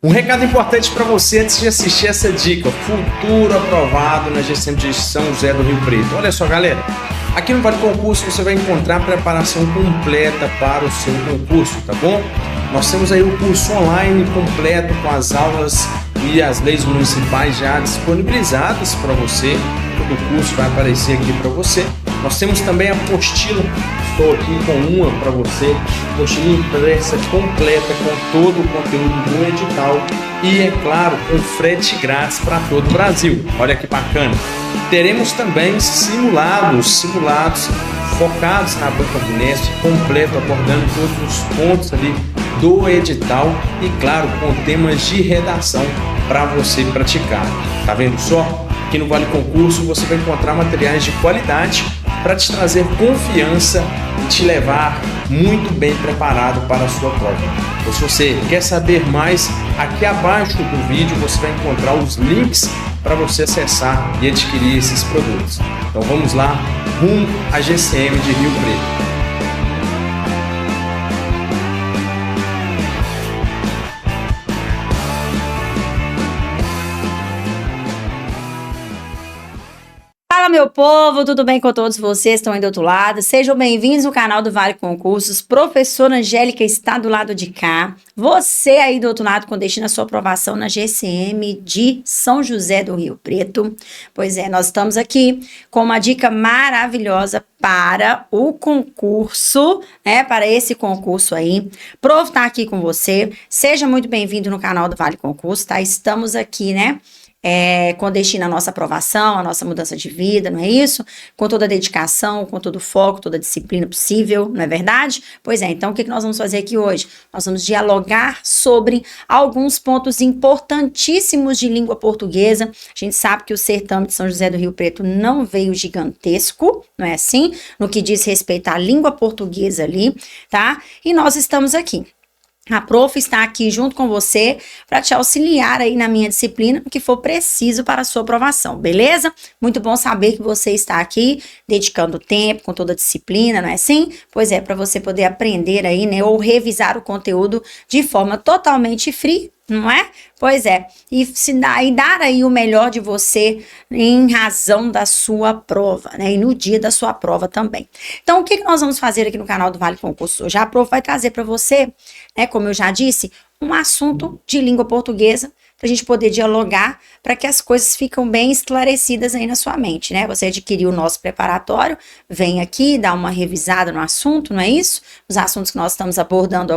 Um recado importante para você antes de assistir essa dica: futuro aprovado na GCM de São José do Rio Preto. Olha só, galera, aqui no Vale Concurso você vai encontrar preparação completa para o seu concurso, tá bom? Nós temos aí o curso online completo com as aulas e as leis municipais já disponibilizadas para você. Todo o curso vai aparecer aqui para você. Nós temos também a apostila, estou aqui com uma para você, apostila impressa completa com todo o conteúdo do edital e, é claro, com frete grátis para todo o Brasil. Olha que bacana! Teremos também simulados focados na banca do Nest, completo, abordando todos os pontos ali do edital e, claro, com temas de redação para você praticar. Tá vendo só? Aqui no Vale Concurso você vai encontrar materiais de qualidade para te trazer confiança e te levar muito bem preparado para a sua prova. Então, se você quer saber mais, aqui abaixo do vídeo você vai encontrar os links para você acessar e adquirir esses produtos. Então vamos lá, rumo à GCM de Rio Preto. Fala, meu povo, tudo bem com todos vocês que estão aí do outro lado? Sejam bem-vindos no canal do Vale Concursos. Professora Angélica está do lado de cá. Você aí do outro lado, com destino a sua aprovação na GCM de São José do Rio Preto. Pois é, nós estamos aqui com uma dica maravilhosa para o concurso, né? Para esse concurso aí. Prof tá aqui com você. Seja muito bem-vindo no canal do Vale Concurso, tá? Estamos aqui, né? Com destino à nossa aprovação, à nossa mudança de vida, não é isso? Com toda a dedicação, com todo o foco, toda a disciplina possível, não é verdade? Pois é, então o que nós vamos fazer aqui hoje? Nós vamos dialogar sobre alguns pontos importantíssimos de língua portuguesa. A gente sabe que o certame de São José do Rio Preto não veio gigantesco, não é assim? No que diz respeito à língua portuguesa ali, tá? E nós estamos aqui. A prof está aqui junto com você para te auxiliar aí na minha disciplina, o que for preciso para a sua aprovação, beleza? Muito bom saber que você está aqui dedicando tempo, com toda a disciplina, não é assim? Pois é, para você poder aprender aí, né, ou revisar o conteúdo de forma totalmente free, não é? Pois é, e dar aí o melhor de você em razão da sua prova, né? E no dia da sua prova também. Então, o que nós vamos fazer aqui no canal do Vale Concurso hoje? A prof vai trazer para você, né, como eu já disse, um assunto de língua portuguesa, para a gente poder dialogar, para que as coisas ficam bem esclarecidas aí na sua mente, né? Você adquiriu o nosso preparatório, vem aqui, dá uma revisada no assunto, não é isso? Os assuntos que nós estamos abordando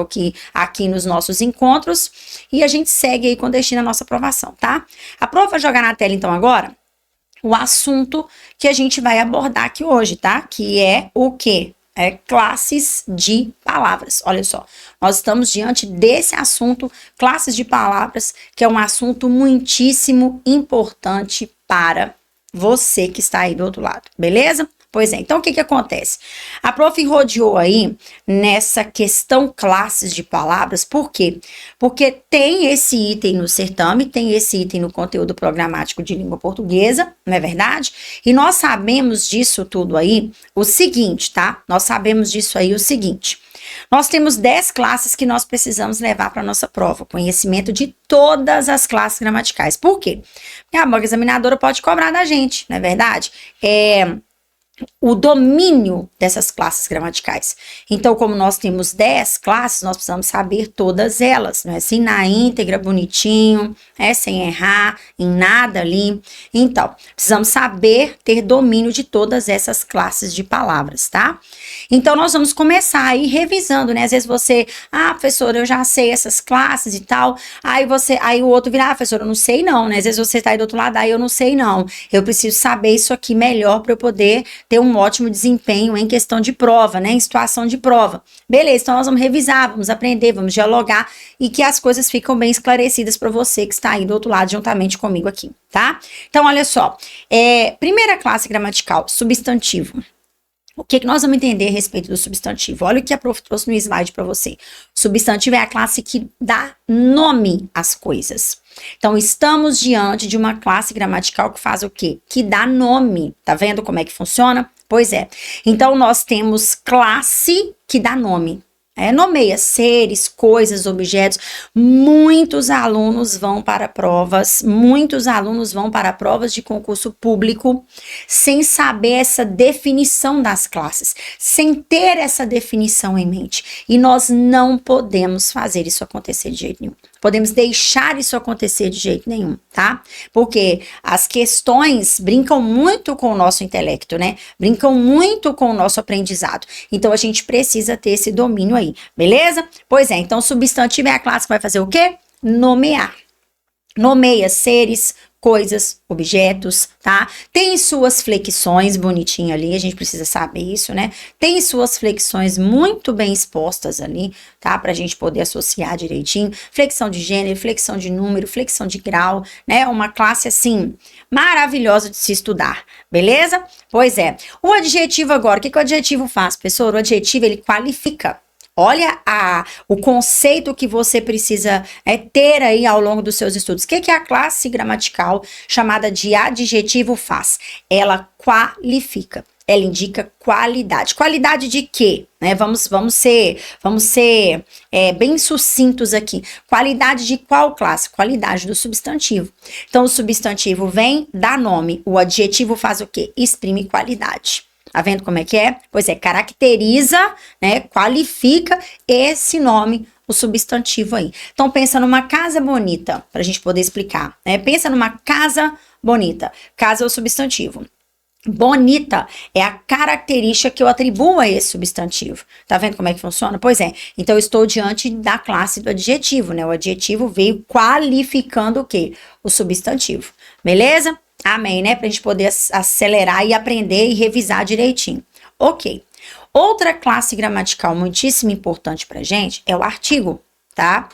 aqui nos nossos encontros, e a gente segue aí com destino à nossa aprovação, tá? A prof vai jogar na tela então agora o assunto que a gente vai abordar aqui hoje, tá? Que é o quê? Classes de palavras. Olha só, nós estamos diante desse assunto, classes de palavras, que é um assunto muitíssimo importante para você que está aí do outro lado, beleza? Pois é, então o que acontece? A prof rodeou aí nessa questão classes de palavras, por quê? Porque tem esse item no certame, tem esse item no conteúdo programático de língua portuguesa, não é verdade? E nós sabemos disso tudo aí o seguinte, tá? Nós sabemos disso aí o seguinte. Nós temos 10 classes que nós precisamos levar para a nossa prova, conhecimento de todas as classes gramaticais. Por quê? Porque a banca examinadora pode cobrar da gente, não é verdade? O domínio dessas classes gramaticais. Então, como nós temos 10 classes, nós precisamos saber todas elas, não é assim? Na íntegra, bonitinho, sem errar em nada ali. Então, precisamos saber ter domínio de todas essas classes de palavras, tá? Então, nós vamos começar aí revisando, né? Às vezes você, professora, eu já sei essas classes e tal. Aí o outro vira, professora, eu não sei não, né? Às vezes você tá aí do outro lado, eu não sei não. Eu preciso saber isso aqui melhor para eu poder ter um ótimo desempenho em questão de prova, né? Em situação de prova. Beleza, então nós vamos revisar, vamos aprender, vamos dialogar e que as coisas ficam bem esclarecidas para você que está aí do outro lado juntamente comigo aqui, tá? Então, olha só, primeira classe gramatical, substantivo. O que nós vamos entender a respeito do substantivo? Olha o que a prof trouxe no slide para você. Substantivo é a classe que dá nome às coisas. Então, estamos diante de uma classe gramatical que faz o quê? Que dá nome. Tá vendo como é que funciona? Pois é. Então, nós temos classe que dá nome. Nomeia seres, coisas, objetos. Muitos alunos vão para provas de concurso público sem saber essa definição das classes, sem ter essa definição em mente. E nós não podemos fazer isso acontecer de jeito nenhum. Podemos deixar isso acontecer de jeito nenhum, tá? Porque as questões brincam muito com o nosso intelecto, né? Brincam muito com o nosso aprendizado. Então, a gente precisa ter esse domínio aí, beleza? Pois é, então, substantivo é a classe que vai fazer o quê? Nomear. Nomeia seres, coisas, objetos, tá? Tem suas flexões bonitinho ali, a gente precisa saber isso, né? Tem suas flexões muito bem expostas ali, tá? Pra gente poder associar direitinho. Flexão de gênero, flexão de número, flexão de grau, né? Uma classe, assim, maravilhosa de se estudar, beleza? Pois é. O adjetivo agora, o que o adjetivo faz, professor? O adjetivo, ele qualifica. Olha o conceito que você precisa ter aí ao longo dos seus estudos. O que a classe gramatical chamada de adjetivo faz? Ela qualifica. Ela indica qualidade. Qualidade de quê? Né? Vamos ser bem sucintos aqui. Qualidade de qual classe? Qualidade do substantivo. Então, o substantivo vem, dá nome. O adjetivo faz o quê? Exprime qualidade. Tá vendo como é que é? Pois é, caracteriza, né, qualifica esse nome, o substantivo aí. Então, pensa numa casa bonita, pra gente poder explicar, né? Pensa numa casa bonita. Casa é o substantivo. Bonita é a característica que eu atribuo a esse substantivo. Tá vendo como é que funciona? Pois é. Então, eu estou diante da classe do adjetivo, né? O adjetivo veio qualificando o quê? O substantivo. Beleza? Amém, né? Pra gente poder acelerar e aprender e revisar direitinho. Ok. Outra classe gramatical muitíssimo importante pra gente é o artigo, tá?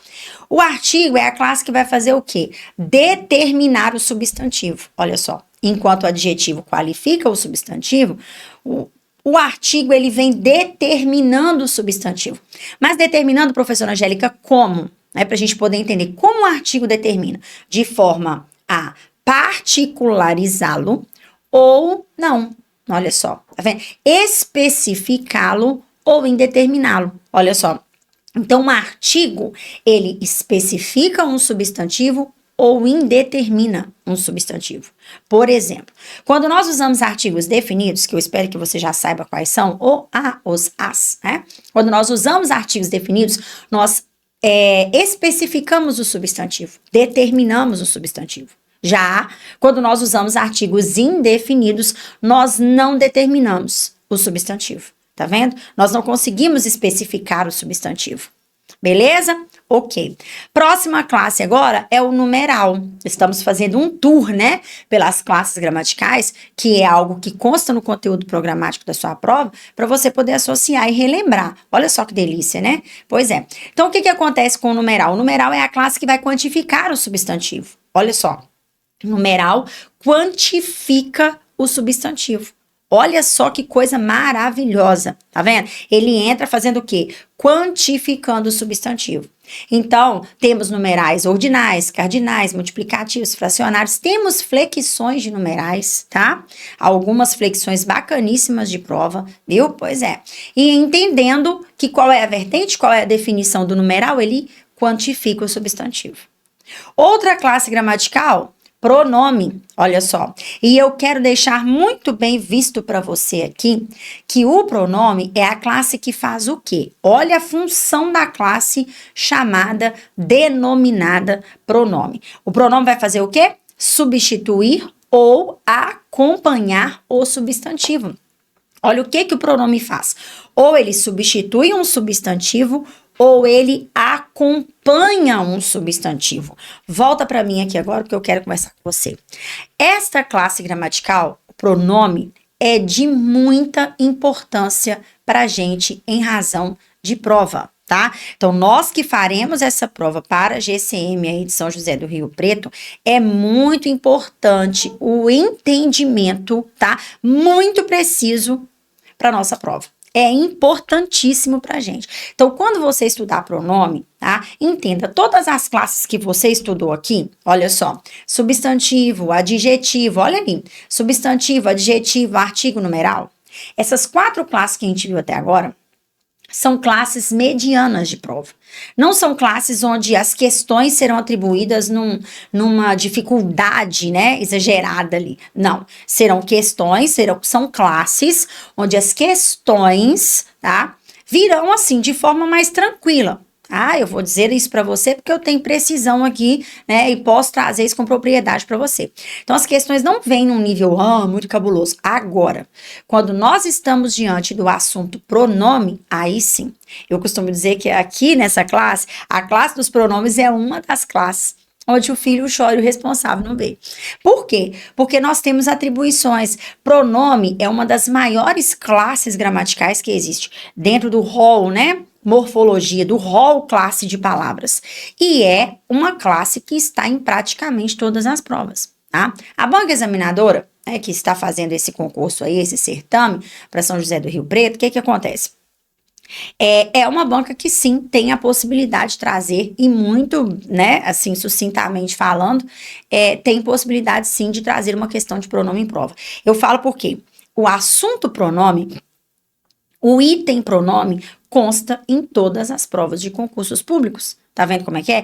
O artigo é a classe que vai fazer o quê? Determinar o substantivo. Olha só. Enquanto o adjetivo qualifica o substantivo, o artigo, ele vem determinando o substantivo. Mas determinando, professora Angélica, como? Pra gente poder entender como o artigo determina. De forma a particularizá-lo ou não. Olha só, tá vendo? Especificá-lo ou indeterminá-lo. Olha só. Então, um artigo, ele especifica um substantivo ou indetermina um substantivo. Por exemplo, quando nós usamos artigos definidos, que eu espero que você já saiba quais são, os as, né? Quando nós usamos artigos definidos, nós especificamos o substantivo, determinamos o substantivo. Já, quando nós usamos artigos indefinidos, nós não determinamos o substantivo. Tá vendo? Nós não conseguimos especificar o substantivo. Beleza? Ok. Próxima classe agora é o numeral. Estamos fazendo um tour, né? Pelas classes gramaticais, que é algo que consta no conteúdo programático da sua prova, para você poder associar e relembrar. Olha só que delícia, né? Pois é. Então, o que acontece com o numeral? O numeral é a classe que vai quantificar o substantivo. Olha só. Numeral quantifica o substantivo. Olha só que coisa maravilhosa, tá vendo? Ele entra fazendo o quê? Quantificando o substantivo. Então, temos numerais ordinais, cardinais, multiplicativos, fracionários, temos flexões de numerais, tá? Algumas flexões bacaníssimas de prova, viu? Pois é. E entendendo que qual é a vertente, qual é a definição do numeral, ele quantifica o substantivo. Outra classe gramatical, pronome, olha só. E eu quero deixar muito bem visto para você aqui que o pronome é a classe que faz o quê? Olha a função da classe chamada denominada pronome. O pronome vai fazer o quê? Substituir ou acompanhar o substantivo. Olha o que o pronome faz. Ou ele substitui um substantivo ou ele acompanha um substantivo. Volta para mim aqui agora, porque eu quero conversar com você. Esta classe gramatical, o pronome, é de muita importância para a gente em razão de prova, tá? Então, nós que faremos essa prova para a GCM aí de São José do Rio Preto, é muito importante o entendimento, tá? Muito preciso para nossa prova. É importantíssimo pra gente. Então, quando você estudar pronome, tá? Entenda, todas as classes que você estudou aqui, olha só, substantivo, adjetivo, olha ali, substantivo, adjetivo, artigo, numeral. Essas 4 classes que a gente viu até agora, são classes medianas de prova. Não são classes onde as questões serão atribuídas numa dificuldade, né, exagerada ali. Não, serão questões, são classes onde as questões, tá, virão assim de forma mais tranquila. Ah, eu vou dizer isso para você porque eu tenho precisão aqui, né, e posso trazer isso com propriedade para você. Então, as questões não vêm num nível muito cabuloso. Agora, quando nós estamos diante do assunto pronome, aí sim. Eu costumo dizer que aqui nessa classe, a classe dos pronomes é uma das classes onde o filho chora e o responsável não vê. Por quê? Porque nós temos atribuições. Pronome é uma das maiores classes gramaticais que existe dentro do rol, né? Morfologia, do rol classe de palavras. E é uma classe que está em praticamente todas as provas, tá? A banca examinadora, né, que está fazendo esse concurso aí, esse certame para São José do Rio Preto, o que acontece? É uma banca que sim tem a possibilidade de trazer, e muito, né, assim, sucintamente falando, tem possibilidade sim de trazer uma questão de pronome em prova. Eu falo porque o assunto pronome, o item pronome, consta em todas as provas de concursos públicos. Tá vendo como é que é?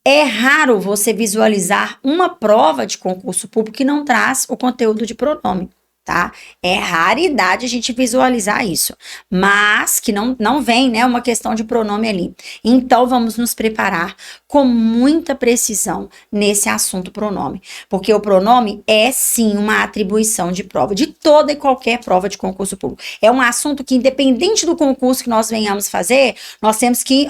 É raro você visualizar uma prova de concurso público que não traz o conteúdo de pronome, tá? É raridade a gente visualizar isso, mas que não vem, né, uma questão de pronome ali. Então, vamos nos preparar com muita precisão nesse assunto pronome, porque o pronome é sim uma atribuição de prova, de toda e qualquer prova de concurso público. É um assunto que, independente do concurso que nós venhamos fazer, nós temos que,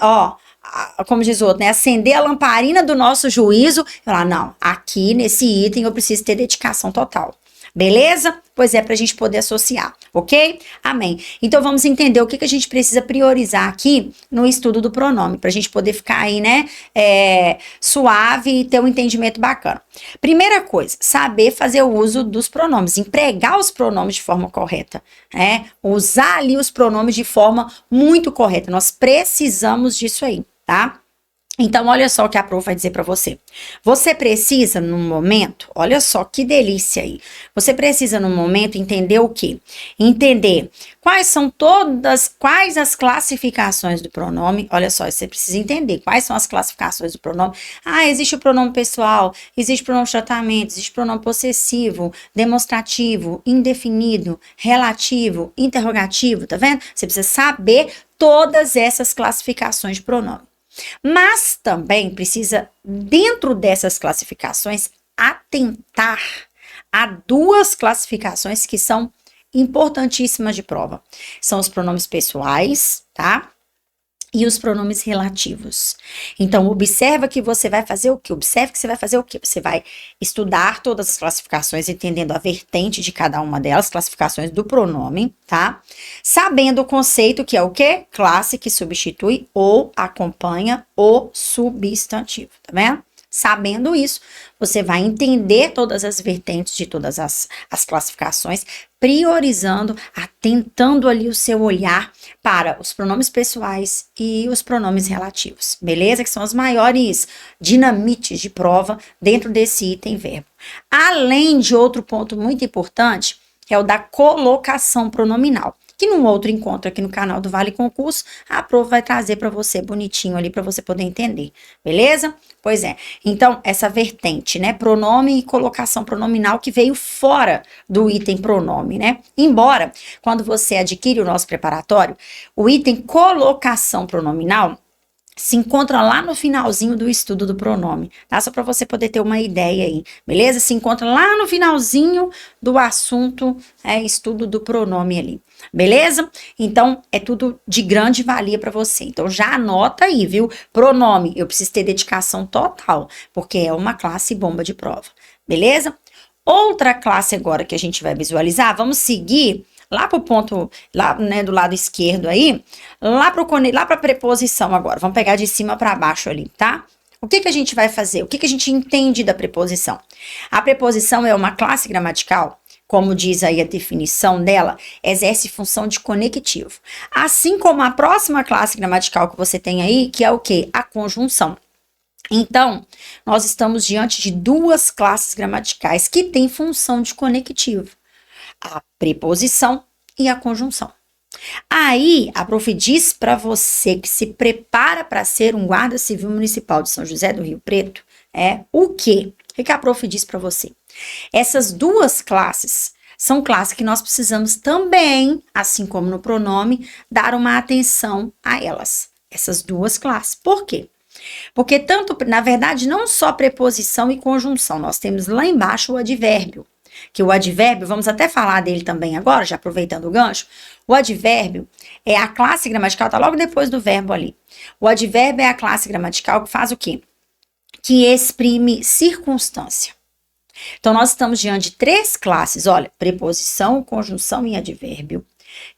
como diz o outro, né, acender a lamparina do nosso juízo e falar, não, aqui nesse item eu preciso ter dedicação total. Beleza? Pois é, para a gente poder associar, ok? Amém. Então, vamos entender o que a gente precisa priorizar aqui no estudo do pronome, para a gente poder ficar aí, né, suave e ter um entendimento bacana. Primeira coisa, saber fazer o uso dos pronomes, empregar os pronomes de forma correta, né? Usar ali os pronomes de forma muito correta. Nós precisamos disso aí, tá? Então, olha só o que a prof vai dizer para você. Você precisa, num momento, olha só que delícia aí. Você precisa, num momento, entender o quê? Entender quais as classificações do pronome. Olha só, você precisa entender quais são as classificações do pronome. Ah, existe o pronome pessoal, existe o pronome de tratamento, existe o pronome possessivo, demonstrativo, indefinido, relativo, interrogativo, tá vendo? Você precisa saber todas essas classificações de pronome. Mas também precisa, dentro dessas classificações, atentar a duas classificações que são importantíssimas de prova. São os pronomes pessoais, tá? E os pronomes relativos. Então, observa que você vai fazer o quê? Observe que você vai fazer o quê? Você vai estudar todas as classificações, entendendo a vertente de cada uma delas, classificações do pronome, tá? Sabendo o conceito que é o quê? Classe que substitui ou acompanha o substantivo, tá vendo? Sabendo isso, você vai entender todas as vertentes de todas as classificações, priorizando, atentando ali o seu olhar para os pronomes pessoais e os pronomes relativos, beleza? Que são as maiores dinamites de prova dentro desse item verbo. Além de outro ponto muito importante, que é o da colocação pronominal, que num outro encontro aqui no canal do Vale Concurso, a prof vai trazer para você bonitinho ali para você poder entender, beleza? Pois é, então essa vertente, né, pronome e colocação pronominal que veio fora do item pronome, né? Embora, quando você adquire o nosso preparatório, o item colocação pronominal se encontra lá no finalzinho do estudo do pronome, tá? Só para você poder ter uma ideia aí, beleza? Se encontra lá no finalzinho do assunto, estudo do pronome ali, beleza? Então, é tudo de grande valia para você. Então, já anota aí, viu? Pronome, eu preciso ter dedicação total, porque é uma classe bomba de prova, beleza? Outra classe agora que a gente vai visualizar, vamos seguir lá pro ponto, lá, né, do lado esquerdo aí, lá pra preposição agora. Vamos pegar de cima para baixo ali, tá? O que a gente vai fazer? O que a gente entende da preposição? A preposição é uma classe gramatical, como diz aí a definição dela, exerce função de conectivo. Assim como a próxima classe gramatical que você tem aí, que é o quê? A conjunção. Então, nós estamos diante de duas classes gramaticais que têm função de conectivo. A preposição e a conjunção, Aí, a prof diz para você que se prepara para ser um guarda civil municipal de São José do Rio Preto, o quê? O que a prof diz para você? Essas duas classes são classes que nós precisamos também, assim como no pronome, dar uma atenção a elas. Essas duas classes. Por quê? Porque tanto, na verdade, não só preposição e conjunção, nós temos lá embaixo o advérbio. Que o advérbio, vamos até falar dele também agora, já aproveitando o gancho. O advérbio é a classe gramatical, tá logo depois do verbo ali. O advérbio é a classe gramatical que faz o quê? Que exprime circunstância. Então, nós estamos diante de três classes, olha, preposição, conjunção e advérbio,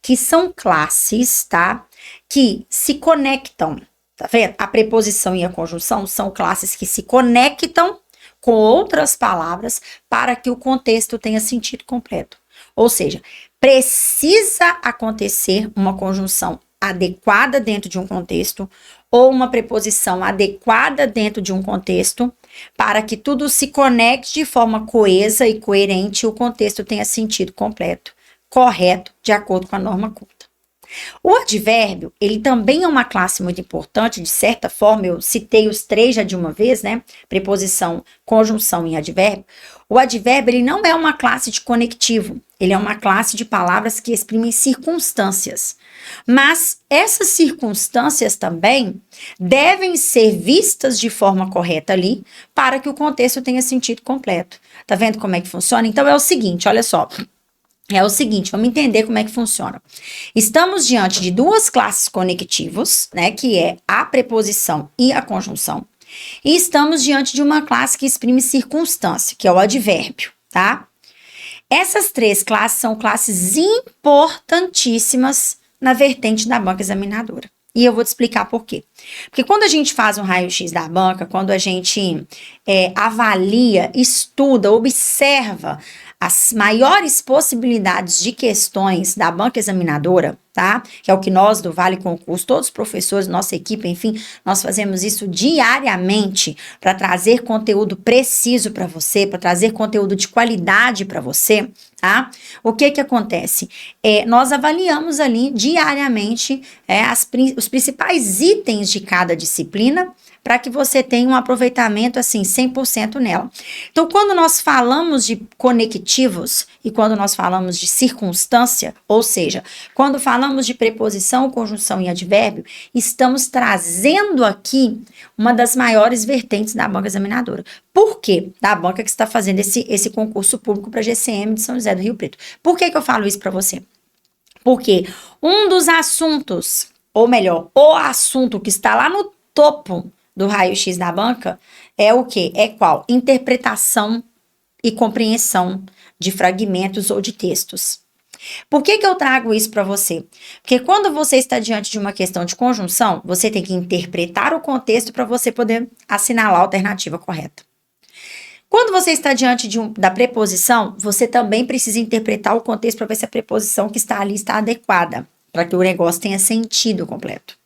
que são classes, tá? Que se conectam, tá vendo? A preposição e a conjunção são classes que se conectam com outras palavras para que o contexto tenha sentido completo. Ou seja, precisa acontecer uma conjunção adequada dentro de um contexto ou uma preposição adequada dentro de um contexto para que tudo se conecte de forma coesa e coerente e o contexto tenha sentido completo, correto, de acordo com a norma culta. O advérbio, ele também é uma classe muito importante, de certa forma, eu citei os três já de uma vez, né? Preposição, conjunção e advérbio. O advérbio, ele não é uma classe de conectivo, ele é uma classe de palavras que exprimem circunstâncias. Mas essas circunstâncias também devem ser vistas de forma correta ali, para que o contexto tenha sentido completo. Tá vendo como é que funciona? Então é o seguinte, olha só. É o seguinte, vamos entender como é que funciona. Estamos diante de duas classes conectivos, né, que é a preposição e a conjunção, e estamos diante de uma classe que exprime circunstância, que é o advérbio, tá? Essas três classes são classes importantíssimas na vertente da banca examinadora. E eu vou te explicar por quê. Porque quando a gente faz um raio-x da banca, quando a gente avalia, estuda, observa as maiores possibilidades de questões da banca examinadora, tá? Que é o que nós do Vale Concurso, todos os professores, nossa equipe, enfim, nós fazemos isso diariamente para trazer conteúdo preciso para você, para trazer conteúdo de qualidade para você, tá? O que acontece? Nós avaliamos ali diariamente os principais itens de cada disciplina para que você tenha um aproveitamento assim 100% nela. Então, quando nós falamos de conectivos e quando nós falamos de circunstância, ou seja, quando falamos de preposição, conjunção e advérbio, estamos trazendo aqui uma das maiores vertentes da banca examinadora. Por quê? Da banca que está fazendo esse concurso público para GCM de São José do Rio Preto. Por que eu falo isso para você? Porque um dos assuntos, ou melhor, o assunto que está lá no topo do raio-x da banca é o quê? É qual? Interpretação e compreensão de fragmentos ou de textos. Por que eu trago isso para você? Porque quando você está diante de uma questão de conjunção, você tem que interpretar o contexto para você poder assinalar a alternativa correta. Quando você está diante da preposição, você também precisa interpretar o contexto para ver se a preposição que está ali está adequada, para que o negócio tenha sentido completo.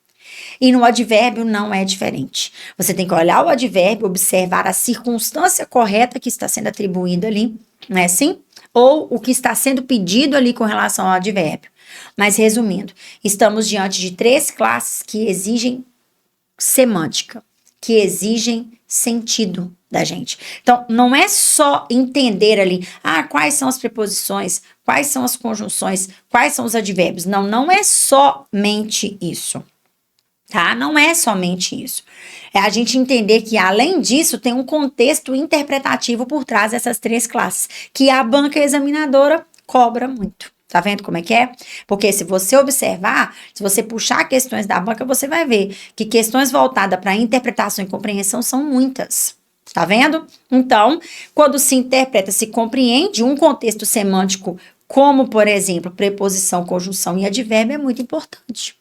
E no advérbio não é diferente. Você tem que olhar o advérbio, observar a circunstância correta que está sendo atribuída ali, não é assim? Ou o que está sendo pedido ali com relação ao advérbio. Mas resumindo, estamos diante de três classes que exigem semântica, que exigem sentido da gente. Então, não é só entender ali, quais são as preposições, quais são as conjunções, quais são os advérbios. Não é somente isso. Tá? Não é somente isso. É a gente entender que, além disso, tem um contexto interpretativo por trás dessas três classes, que a banca examinadora cobra muito. Tá vendo como é que é? Porque se você observar, se você puxar questões da banca, você vai ver que questões voltadas para interpretação e compreensão são muitas. Tá vendo? Então, quando se interpreta, se compreende um contexto semântico, como, por exemplo, preposição, conjunção e advérbio, é muito importante.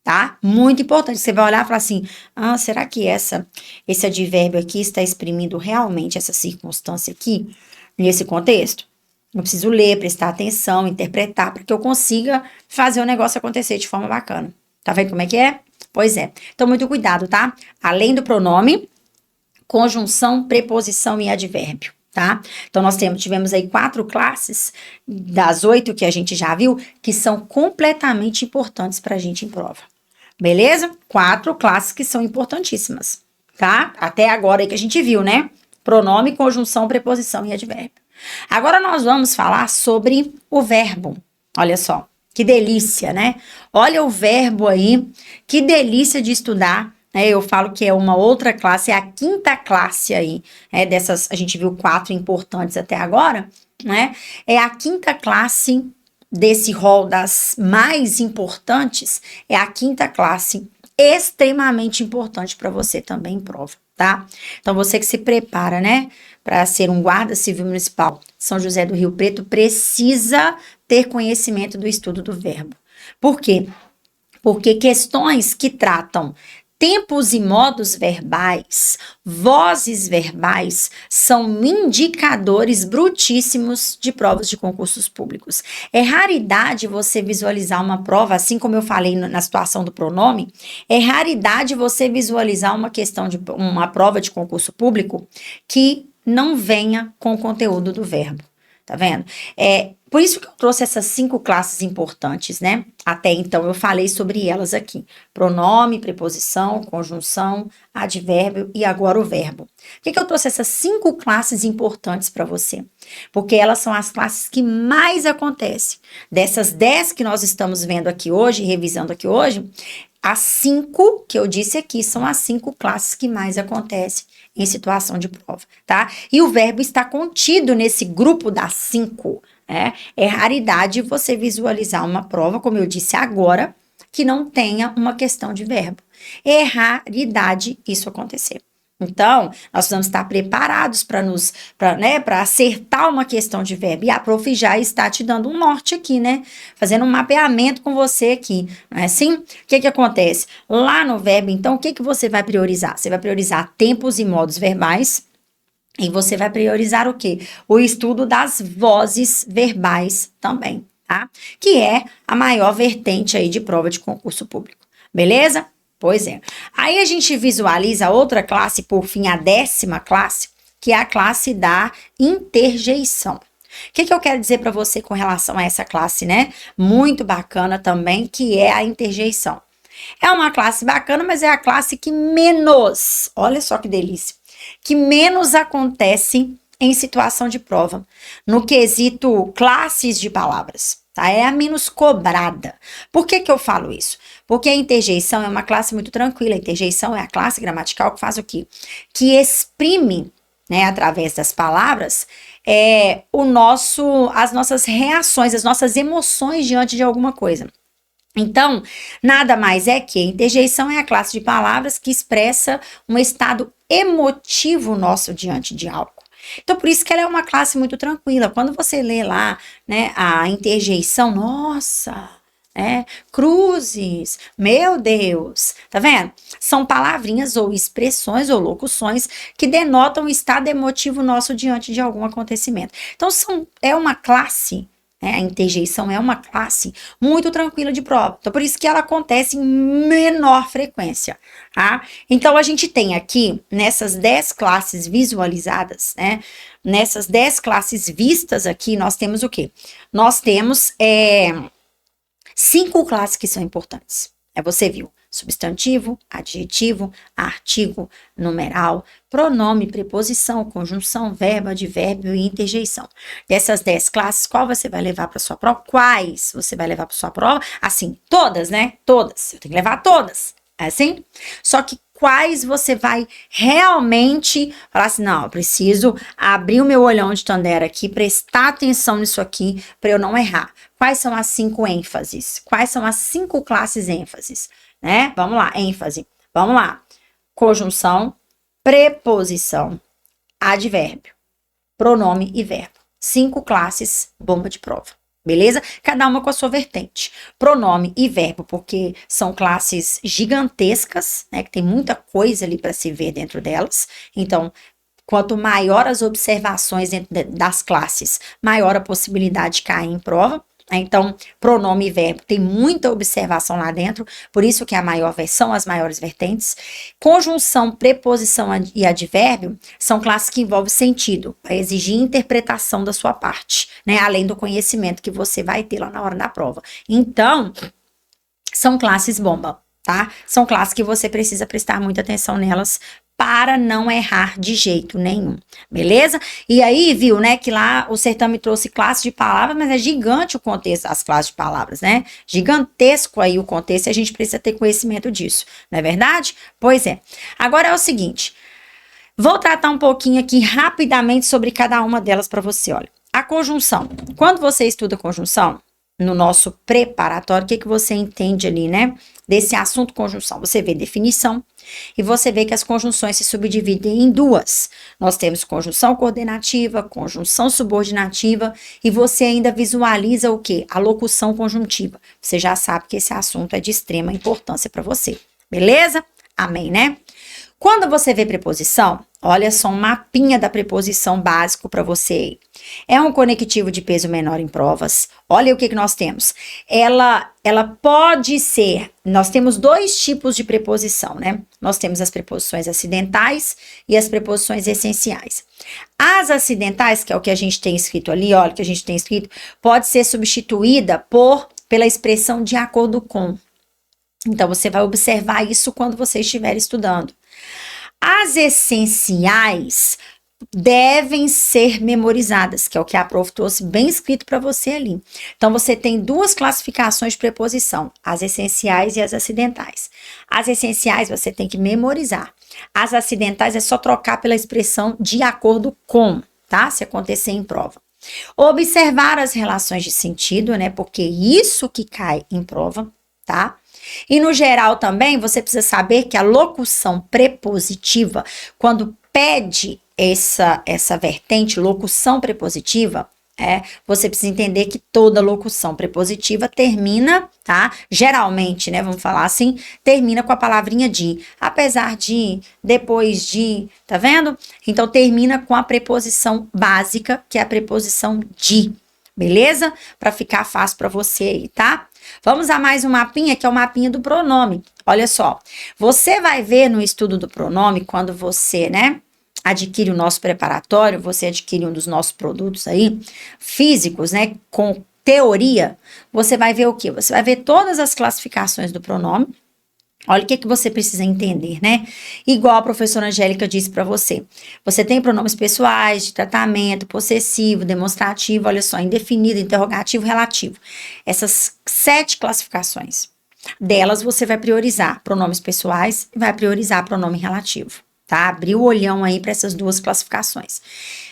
Tá? Muito importante. Você vai olhar e falar assim, será que esse advérbio aqui está exprimindo realmente essa circunstância aqui, nesse contexto? Eu preciso ler, prestar atenção, interpretar, para que eu consiga fazer o negócio acontecer de forma bacana. Tá vendo como é que é? Pois é. Então, muito cuidado, tá? Além do pronome, conjunção, preposição e advérbio. tá? Então, nós tivemos aí 4 classes das 8 que a gente já viu, que são completamente importantes pra gente em prova. Beleza? 4 classes que são importantíssimas, tá? Até agora aí que a gente viu, né? Pronome, conjunção, preposição e advérbio. Agora nós vamos falar sobre o verbo. Olha só, que delícia, né? Olha o verbo aí, que delícia de estudar. Eu falo que é uma outra classe, é a 5ª classe aí, dessas, a gente viu 4 importantes até agora, né? É a 5ª classe desse rol das mais importantes, é a 5ª classe, extremamente importante para você também em prova, tá? Então, você que se prepara, né, para ser um guarda civil municipal São José do Rio Preto, precisa ter conhecimento do estudo do verbo. Por quê? Porque questões que tratam tempos e modos verbais, vozes verbais, são indicadores brutíssimos de provas de concursos públicos. É raridade você visualizar uma prova, assim como eu falei na situação do pronome, é raridade você visualizar uma questão de uma prova de concurso público que não venha com o conteúdo do verbo. Tá vendo? Por isso que eu trouxe essas 5 classes importantes, né? Até então eu falei sobre elas aqui. Pronome, preposição, conjunção, advérbio e agora o verbo. Por que eu trouxe essas 5 classes importantes para você? Porque elas são as classes que mais acontecem. Dessas 10 que nós estamos vendo aqui hoje, revisando aqui hoje, as 5 que eu disse aqui são as 5 classes que mais acontecem em situação de prova, tá? E o verbo está contido nesse grupo das 5, né? É raridade você visualizar uma prova, como eu disse agora, que não tenha uma questão de verbo. É raridade isso acontecer. Então, nós precisamos estar preparados para acertar uma questão de verbo. E a prof já está te dando um norte aqui, né? Fazendo um mapeamento com você aqui, não é assim? O que acontece? Lá no verbo, então, o que você vai priorizar? Você vai priorizar tempos e modos verbais. E você vai priorizar o quê? O estudo das vozes verbais também, tá? Que é a maior vertente aí de prova de concurso público. Beleza? Pois é. Aí a gente visualiza outra classe, por fim, a 10ª classe, que é a classe da interjeição. O que eu quero dizer para você com relação a essa classe, né? Muito bacana também, que é a interjeição. É uma classe bacana, mas é a classe que menos, olha só que delícia, que menos acontece em situação de prova, no quesito classes de palavras, tá? É a menos cobrada. Por que eu falo isso? Porque a interjeição é uma classe muito tranquila. A interjeição é a classe gramatical que faz o quê? Que exprime, né, através das palavras, as nossas reações, as nossas emoções diante de alguma coisa. Então, nada mais é que a interjeição é a classe de palavras que expressa um estado emotivo nosso diante de algo. Então, por isso que ela é uma classe muito tranquila. Quando você lê lá, né, a interjeição, nossa, cruzes, meu Deus, tá vendo? São palavrinhas ou expressões ou locuções que denotam o estado emotivo nosso diante de algum acontecimento. Então, é uma classe, a interjeição é uma classe muito tranquila de prova. Então, por isso que ela acontece em menor frequência, tá? Então, a gente tem aqui, nessas 10 classes visualizadas, né? Nessas 10 classes vistas aqui, nós temos o quê? Nós temos 5 classes que são importantes. Você viu: substantivo, adjetivo, artigo, numeral, pronome, preposição, conjunção, verbo, advérbio e interjeição. Dessas 10 classes, qual você vai levar para sua prova? Quais você vai levar para sua prova? Assim, todas, né? Todas. Eu tenho que levar todas. É assim? Só que quais você vai realmente falar assim: não, eu preciso abrir o meu olhão de Tandera aqui, prestar atenção nisso aqui para eu não errar. Quais são as 5 ênfases? Quais são as 5 classes ênfases? Né? Vamos lá, ênfase. Vamos lá. Conjunção, preposição, advérbio, pronome e verbo. 5 classes, bomba de prova. Beleza? Cada uma com a sua vertente. Pronome e verbo, porque são classes gigantescas, né? Que tem muita coisa ali para se ver dentro delas. Então, quanto maior as observações dentro das classes, maior a possibilidade de cair em prova. Então, pronome e verbo tem muita observação lá dentro, por isso que é a maior versão, as maiores vertentes. Conjunção, preposição e advérbio são classes que envolvem sentido, vai exigir interpretação da sua parte, né? Além do conhecimento que você vai ter lá na hora da prova. Então, são classes bomba, tá? São classes que você precisa prestar muita atenção nelas para não errar de jeito nenhum, beleza? E aí, viu, né, que lá o certame trouxe classe de palavras, mas é gigante o contexto das classes de palavras, né? Gigantesco aí o contexto e a gente precisa ter conhecimento disso, não é verdade? Pois é. Agora é o seguinte, vou tratar um pouquinho aqui rapidamente sobre cada uma delas para você, olha. A conjunção. Quando você estuda conjunção, no nosso preparatório, o que você entende ali, né? Desse assunto conjunção. Você vê definição e você vê que as conjunções se subdividem em duas. Nós temos conjunção coordenativa, conjunção subordinativa e você ainda visualiza o quê? A locução conjuntiva. Você já sabe que esse assunto é de extrema importância para você. Beleza? Amém, né? Quando você vê preposição, olha só um mapinha da preposição básico para você. É um conectivo de peso menor em provas. Olha o que nós temos. Ela pode ser, nós temos dois tipos de preposição, né? Nós temos as preposições acidentais e as preposições essenciais. As acidentais, que é o que a gente tem escrito ali, olha o que a gente tem escrito, pode ser substituída pela expressão de acordo com. Então, você vai observar isso quando você estiver estudando. As essenciais devem ser memorizadas, que é o que a prof trouxe bem escrito para você ali. Então, você tem duas classificações de preposição, as essenciais e as acidentais. As essenciais você tem que memorizar. As acidentais é só trocar pela expressão de acordo com, tá? Se acontecer em prova. Observar as relações de sentido, né? Porque isso que cai em prova, tá? E no geral também você precisa saber que a locução prepositiva, quando pede essa vertente, locução prepositiva, você precisa entender que toda locução prepositiva termina, tá? Geralmente, né, vamos falar assim, termina com a palavrinha de, apesar de, depois de, tá vendo? Então termina com a preposição básica, que é a preposição de, beleza? Para ficar fácil para você aí, tá? Vamos a mais um mapinha, que é o mapinha do pronome. Olha só, você vai ver no estudo do pronome, quando você, né, adquire o nosso preparatório, você adquire um dos nossos produtos aí, físicos, né, com teoria, você vai ver o quê? Você vai ver todas as classificações do pronome. Olha o que você precisa entender, né? Igual a professora Angélica disse para você. Você tem pronomes pessoais, de tratamento, possessivo, demonstrativo, olha só, indefinido, interrogativo, relativo. Essas 7 classificações. Delas você vai priorizar pronomes pessoais e vai priorizar pronome relativo, tá? Abrir o olhão aí para essas duas classificações.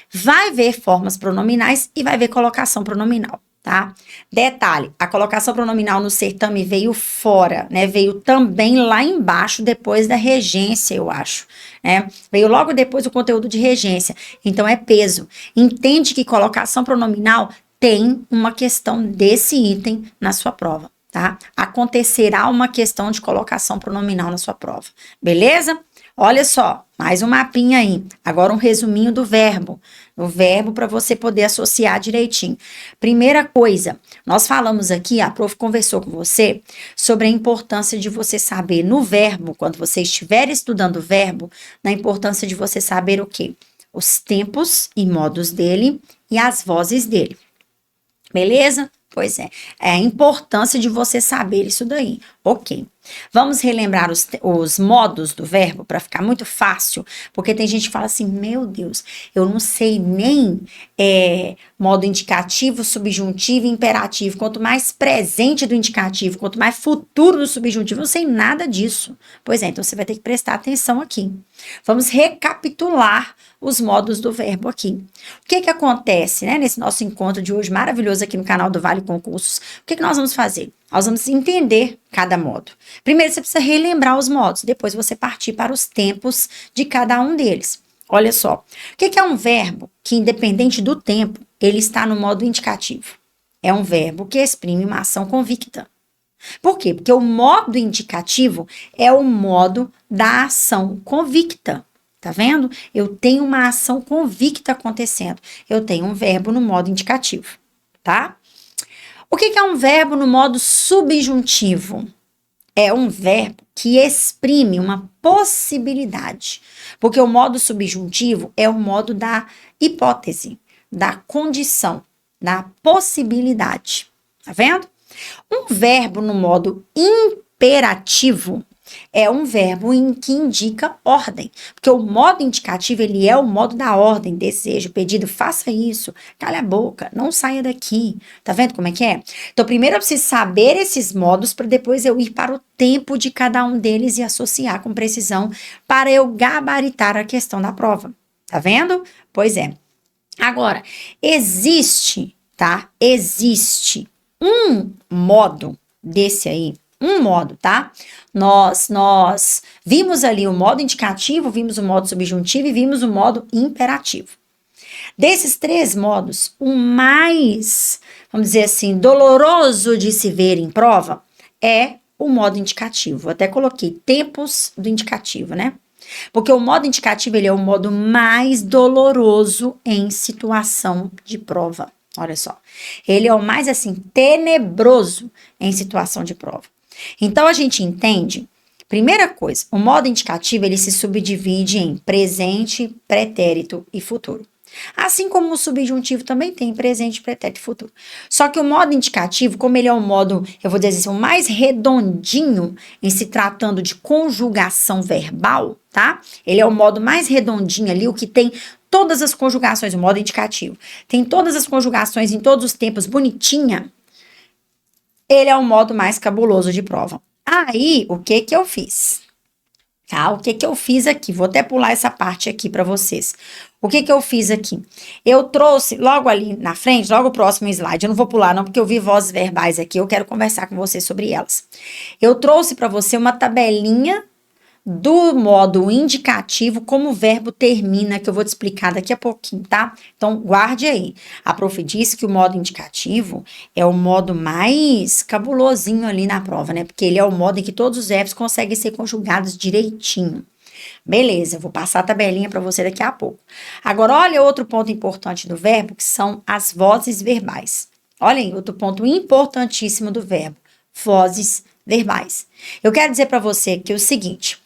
Vai ver formas pronominais e vai ver colocação pronominal. Tá? Detalhe, a colocação pronominal no certame veio fora, né? Veio também lá embaixo, depois da regência, eu acho, né? Veio logo depois do conteúdo de regência, então é peso. Entende que colocação pronominal tem uma questão desse item na sua prova, tá? Acontecerá uma questão de colocação pronominal na sua prova, beleza? Olha só, mais um mapinha aí. Agora um resuminho do verbo. O verbo para você poder associar direitinho. Primeira coisa, nós falamos aqui, a prof conversou com você sobre a importância de você saber no verbo, quando você estiver estudando o verbo, na importância de você saber o quê? Os tempos e modos dele e as vozes dele. Beleza? Pois é a importância de você saber isso daí. Ok. Vamos relembrar os modos do verbo para ficar muito fácil, porque tem gente que fala assim, meu Deus, eu não sei nem modo indicativo, subjuntivo e imperativo. Quanto mais presente do indicativo, quanto mais futuro do subjuntivo, eu não sei nada disso. Pois é, então você vai ter que prestar atenção aqui. Vamos recapitular os modos do verbo aqui. O que acontece, né, nesse nosso encontro de hoje maravilhoso aqui no canal do Vale Concursos? O que nós vamos fazer? Nós vamos entender cada modo. Primeiro você precisa relembrar os modos, depois você partir para os tempos de cada um deles. Olha só, o que é um verbo que, independente do tempo, ele está no modo indicativo? É um verbo que exprime uma ação convicta. Por quê? Porque o modo indicativo é o modo da ação convicta. Tá vendo? Eu tenho uma ação convicta acontecendo. Eu tenho um verbo no modo indicativo, tá? O que é um verbo no modo subjuntivo? É um verbo que exprime uma possibilidade, porque o modo subjuntivo é o modo da hipótese, da condição, da possibilidade. Tá vendo? Um verbo no modo imperativo é um verbo em que indica ordem, porque o modo indicativo, ele é o modo da ordem, desejo, pedido, faça isso, cala a boca, não saia daqui. Tá vendo como é que é? Então, primeiro eu preciso saber esses modos para depois eu ir para o tempo de cada um deles e associar com precisão para eu gabaritar a questão da prova. Tá vendo? Pois é. Agora, existe, tá? Existe um modo desse aí, um modo, tá? Nós vimos ali o modo indicativo, vimos o modo subjuntivo e vimos o modo imperativo. Desses três modos, o mais, vamos dizer assim, doloroso de se ver em prova é o modo indicativo. Eu até coloquei tempos do indicativo, né? Porque o modo indicativo, ele é o modo mais doloroso em situação de prova. Olha só. Ele é o mais, assim, tenebroso em situação de prova. Então, a gente entende, primeira coisa, o modo indicativo, ele se subdivide em presente, pretérito e futuro. Assim como o subjuntivo também tem presente, pretérito e futuro. Só que o modo indicativo, como ele é um modo, eu vou dizer assim, o mais redondinho em se tratando de conjugação verbal, tá? Ele é o modo mais redondinho ali, o que tem todas as conjugações, o modo indicativo. Tem todas as conjugações em todos os tempos, bonitinha. Ele é o modo mais cabuloso de prova. Aí, o que que eu fiz? Tá? O que que eu fiz aqui? Vou até pular essa parte aqui para vocês. O que que eu fiz aqui? Eu trouxe logo ali na frente, logo o próximo slide. Eu não vou pular não, porque eu vi vozes verbais aqui. Eu quero conversar com vocês sobre elas. Eu trouxe para você uma tabelinha do modo indicativo, como o verbo termina, que eu vou te explicar daqui a pouquinho, tá? Então, guarde aí. A prof disse que o modo indicativo é o modo mais cabulosinho ali na prova, né? Porque ele é o modo em que todos os verbos conseguem ser conjugados direitinho. Beleza, eu vou passar a tabelinha para você daqui a pouco. Agora, olha outro ponto importante do verbo, que são as vozes verbais. Olha aí, outro ponto importantíssimo do verbo, vozes verbais. Eu quero dizer para você que é o seguinte,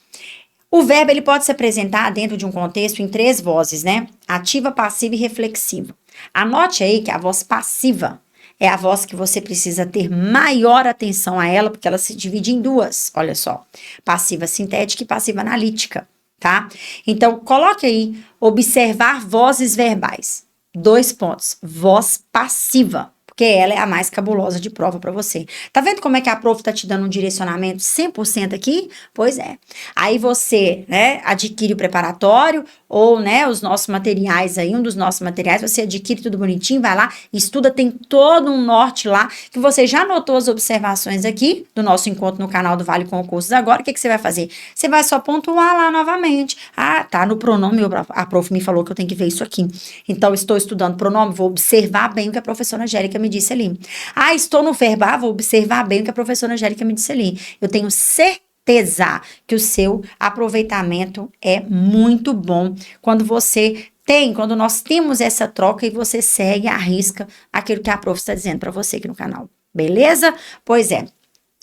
o verbo, ele pode se apresentar dentro de um contexto em três vozes, né? Ativa, passiva e reflexiva. Anote aí que a voz passiva é a voz que você precisa ter maior atenção a ela, porque ela se divide em duas, olha só. Passiva sintética e passiva analítica, tá? Então, coloque aí, observar vozes verbais. 2 pontos. Voz passiva, porque ela é a mais cabulosa de prova para você. Tá vendo como é que a prof tá te dando um direcionamento 100% aqui? Pois é. Aí você, né, adquire o preparatório ou, né, os nossos materiais aí, um dos nossos materiais, você adquire tudo bonitinho, vai lá, estuda, tem todo um norte lá, que você já anotou as observações aqui do nosso encontro no canal do Vale Concursos. Agora, o que que você vai fazer? Você vai só pontuar lá novamente. Ah, tá, no pronome, a prof me falou que eu tenho que ver isso aqui. Então, estou estudando pronome, vou observar bem o que a professora Angélica me disse ali. Ah, estou no verbo, vou observar bem o que a professora Angélica me disse ali. Eu tenho certeza que o seu aproveitamento é muito bom quando quando nós temos essa troca e você segue à risca aquilo que a prof está dizendo para você aqui no canal. Beleza? Pois é.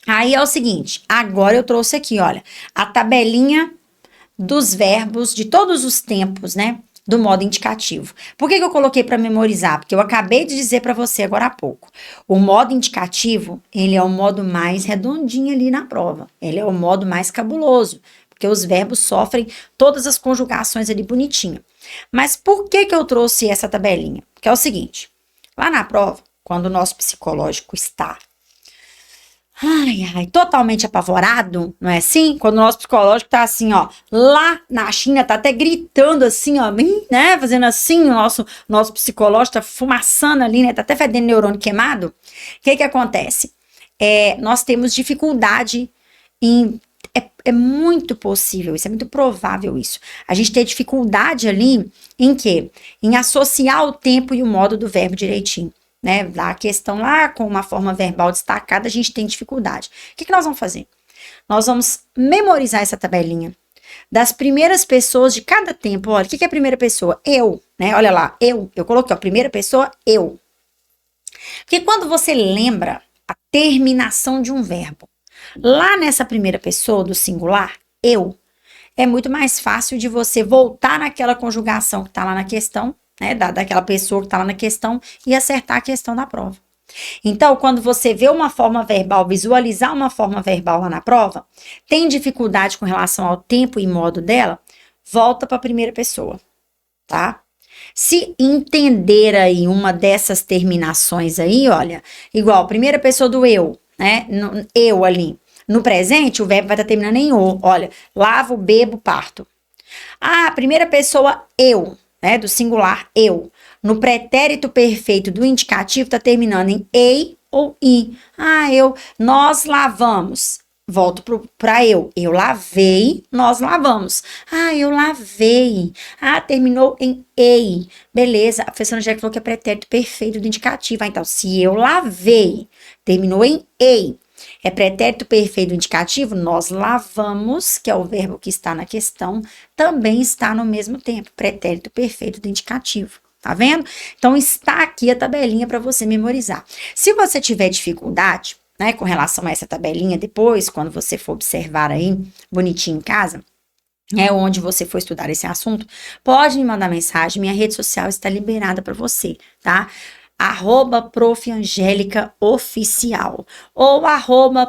Aí é o seguinte, agora eu trouxe aqui, olha, a tabelinha dos verbos de todos os tempos, né? Do modo indicativo. Por que eu coloquei para memorizar? Porque eu acabei de dizer para você agora há pouco. O modo indicativo, ele é o modo mais redondinho ali na prova. Ele é o modo mais cabuloso, porque os verbos sofrem todas as conjugações ali bonitinho. Mas por que eu trouxe essa tabelinha? Porque é o seguinte, lá na prova, quando o nosso psicológico está totalmente apavorado, não é assim? Quando o nosso psicológico tá assim, ó, lá na China, tá até gritando assim, ó, né, fazendo assim, o nosso psicológico tá fumaçando ali, né, tá até fedendo neurônio queimado. O que que acontece? Nós temos dificuldade é muito possível, isso é muito provável isso. A gente tem dificuldade ali em quê? Em associar o tempo e o modo do verbo direitinho. Né, da questão lá com uma forma verbal destacada, a gente tem dificuldade. O que nós vamos fazer? Nós vamos memorizar essa tabelinha das primeiras pessoas de cada tempo. Olha, o que é a primeira pessoa? Eu, né? Olha lá, eu coloquei a primeira pessoa, eu. Porque quando você lembra a terminação de um verbo, lá nessa primeira pessoa do singular, eu, é muito mais fácil de você voltar naquela conjugação que está lá na questão, né, daquela pessoa que está lá na questão e acertar a questão da prova. Então, quando você vê uma forma verbal, visualizar uma forma verbal lá na prova, tem dificuldade com relação ao tempo e modo dela, volta para a primeira pessoa, tá? Se entender aí uma dessas terminações aí, olha, igual, primeira pessoa do eu, né? Eu ali. No presente, o verbo vai estar terminando em o. Olha, lavo, bebo, parto. Ah, primeira pessoa, eu, né? Do singular, eu. No pretérito perfeito do indicativo, está terminando em ei ou i. Ah, nós lavamos. Volto para eu. Eu lavei, nós lavamos. Ah, eu lavei. Ah, terminou em ei. Beleza. A professora Angélica falou que é pretérito perfeito do indicativo. Ah, então, se eu lavei, terminou em ei. É pretérito perfeito do indicativo, nós lavamos, que é o verbo que está na questão, também está no mesmo tempo. Pretérito perfeito do indicativo. Tá vendo? Então, está aqui a tabelinha para você memorizar. Se você tiver dificuldade, né, com relação a essa tabelinha depois, quando você for observar aí, bonitinho em casa, onde você for estudar esse assunto, pode me mandar mensagem, minha rede social está liberada para você, tá? @Prof. Angélica Oficial ou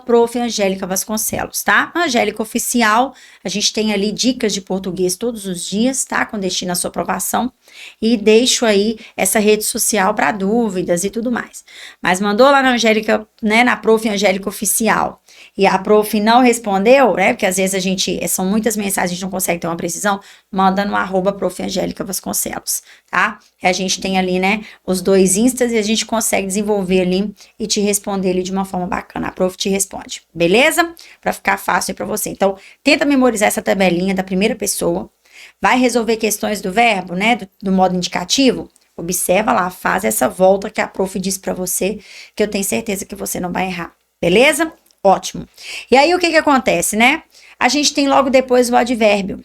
@Prof. Angélica Vasconcelos, tá? Angélica Oficial, a gente tem ali dicas de português todos os dias, tá? Com destino à sua aprovação e deixo aí essa rede social para dúvidas e tudo mais. Mas mandou lá na Angélica, né, na Prof. Angélica Oficial e a prof não respondeu, né? Porque às vezes são muitas mensagens, a gente não consegue ter uma precisão, manda no @Prof. Angélica Vasconcelos, tá? E a gente tem ali, né, os 2 instas e a gente consegue desenvolver ali e te responder ali de uma forma bacana. A prof te responde, beleza? Para ficar fácil aí para você. Então, tenta memorizar essa tabelinha da primeira pessoa, vai resolver questões do verbo, né, do modo indicativo, observa lá, faz essa volta que a prof disse para você, que eu tenho certeza que você não vai errar, beleza? Ótimo. E aí, o que acontece, né? A gente tem logo depois o advérbio.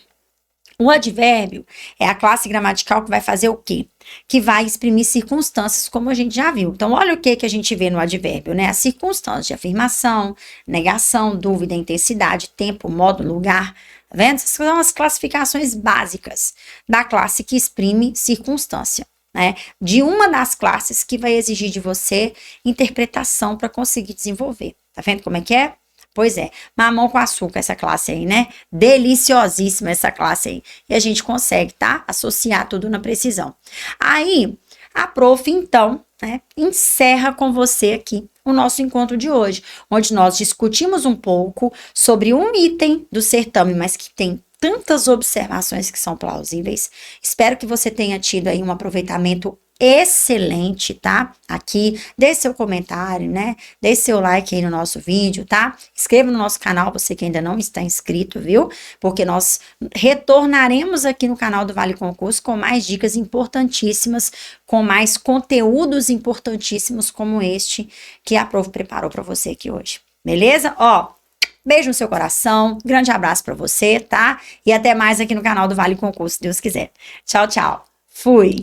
O advérbio é a classe gramatical que vai fazer o quê? Que vai exprimir circunstâncias, como a gente já viu. Então, olha o que a gente vê no advérbio, né? As circunstâncias de afirmação, negação, dúvida, intensidade, tempo, modo, lugar. Tá vendo? Essas são as classificações básicas da classe que exprime circunstância, né? De uma das classes que vai exigir de você interpretação para conseguir desenvolver. Tá vendo como é que é? Pois é, mamão com açúcar essa classe aí, né? Deliciosíssima essa classe aí. E a gente consegue, tá? Associar tudo na precisão. Aí, a prof, então, né, encerra com você aqui o nosso encontro de hoje, onde nós discutimos um pouco sobre um item do certame, mas que tem tantas observações que são plausíveis. Espero que você tenha tido aí um aproveitamento excelente, tá? Aqui, deixe seu comentário, né? Deixe seu like aí no nosso vídeo, tá? Inscreva no nosso canal, você que ainda não está inscrito, viu? Porque nós retornaremos aqui no canal do Vale Concurso com mais dicas importantíssimas, com mais conteúdos importantíssimos como este que a prof preparou para você aqui hoje. Beleza? Ó, beijo no seu coração, grande abraço para você, tá? E até mais aqui no canal do Vale Concurso, se Deus quiser. Tchau, tchau. Fui!